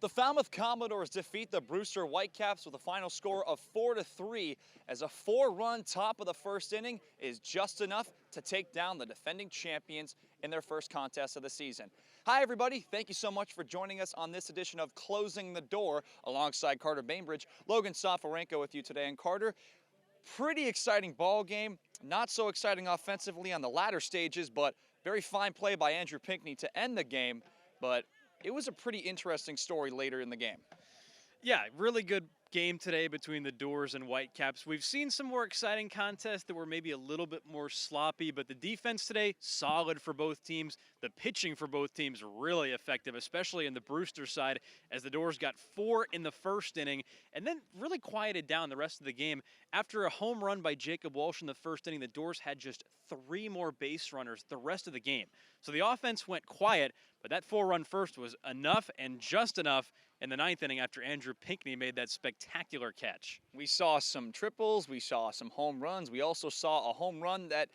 The Falmouth Commodores defeat the Brewster Whitecaps with a final score of 4-3 as a 4-run top of the first inning is just enough to take down the defending champions in their first contest of the season. Hi everybody, thank you so much for joining us on this edition of Closing the Door alongside Carter Bainbridge. Logan Soforenko with you today. And Carter, pretty exciting ball game, not so exciting offensively on the latter stages, but very fine play by Andrew Pinckney to end the game. But it was a pretty interesting story later in the game. Yeah, really good game today between the Dores and Whitecaps. We've seen some more exciting contests that were maybe a little bit more sloppy, but the defense today, solid for both teams. The pitching for both teams, really effective, especially in the Brewster side, as the Dores got 4 in the first inning and then really quieted down the rest of the game. After a home run by Jacob Walsh in the first inning, the Dores had just 3 more base runners the rest of the game. So the offense went quiet, but that 4-run first was enough and just enough in the 9th inning after Andrew Pinckney made that spectacular catch. We saw some triples, we saw some home runs, we also saw a home run that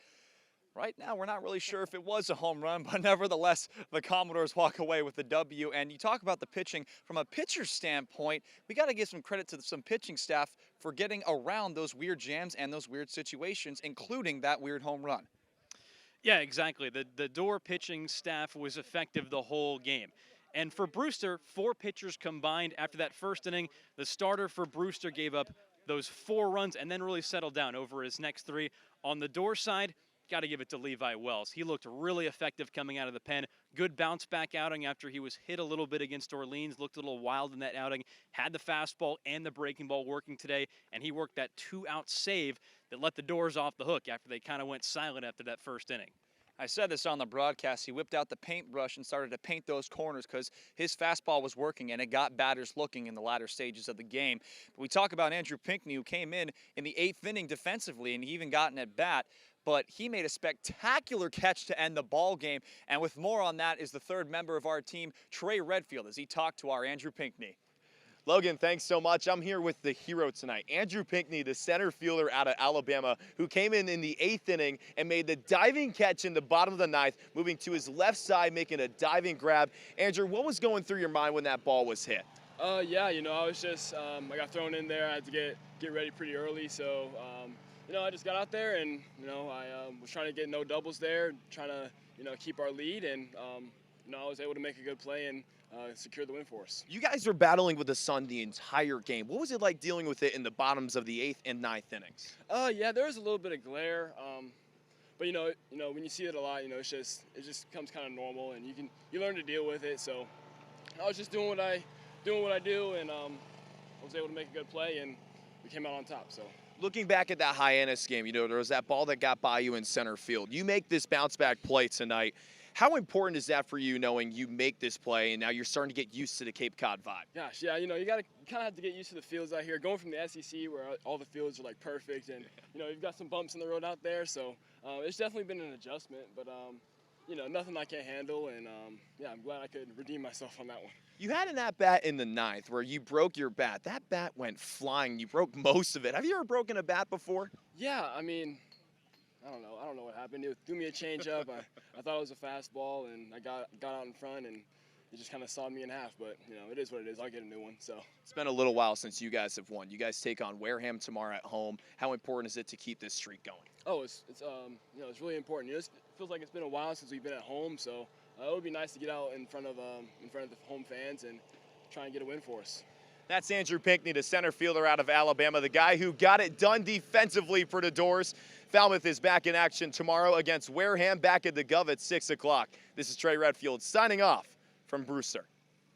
right now we're not really sure if it was a home run, but nevertheless the Commodores walk away with the W. And you talk about the pitching, from a pitcher's standpoint, we got to give some credit to some pitching staff for getting around those weird jams and those weird situations, including that weird home run. Yeah, exactly. The Dore pitching staff was effective the whole game. And for Brewster, 4 pitchers combined after that first inning. The starter for Brewster gave up those 4 runs and then really settled down over his next 3. On the Dore side, got to give it to Levi Wells. He looked really effective coming out of the pen. Good bounce back outing after he was hit a little bit against Orleans. Looked a little wild in that outing. Had the fastball and the breaking ball working today, and he worked that 2-out save that let the Dores off the hook after they kind of went silent after that first inning. I said this on the broadcast. He whipped out the paintbrush and started to paint those corners because his fastball was working and it got batters looking in the latter stages of the game. But we talk about Andrew Pinckney, who came in the 8th inning defensively, and he even got an at-bat. But he made a spectacular catch to end the ball game. And with more on that is the 3rd member of our team, Trey Redfield, as he talked to our Andrew Pinckney. Logan, thanks so much. I'm here with the hero tonight, Andrew Pinckney, the center fielder out of Alabama, who came in the 8th inning and made the diving catch in the bottom of the 9th, moving to his left side, making a diving grab. Andrew, what was going through your mind when that ball was hit? Yeah, I was just, I got thrown in there. I had to get ready pretty early, so, I just got out there and, I was trying to get no doubles there, trying to, keep our lead, and, I was able to make a good play and secure the win for us. You guys were battling with the sun the entire game. What was it like dealing with it in the bottoms of the 8th and 9th innings? Yeah, there was a little bit of glare, but when you see it a lot, it just becomes kind of normal, and you learn to deal with it. So I was just doing what I do, and I was able to make a good play, and we came out on top. So. Looking back at that Hyannis game, there was that ball that got by you in center field. You make this bounce back play tonight. How important is that for you, knowing you make this play and now you're starting to get used to the Cape Cod vibe? Gosh, yeah, you kind of have to get used to the fields out here. Going from the SEC where all the fields are like perfect, and you've got some bumps in the road out there, so it's definitely been an adjustment. But nothing I can't handle, and I'm glad I could redeem myself on that one. You had an at-bat in the 9th where you broke your bat. That bat went flying. You broke most of it. Have you ever broken a bat before? Yeah, I don't know what happened. It threw me a changeup. I thought it was a fastball, and I got out in front, and it just kind of sawed me in half. But it is what it is. I'll get a new one. So it's been a little while since you guys have won. You guys take on Wareham tomorrow at home. How important is it to keep this streak going? Oh, it's really important. It feels like it's been a while since we've been at home, so it would be nice to get out in front of the home fans and try and get a win for us. That's Andrew Pinckney, the center fielder out of Alabama, the guy who got it done defensively for the Dores. Falmouth is back in action tomorrow against Wareham, back at the Gov at 6 o'clock. This is Trey Redfield signing off from Brewster.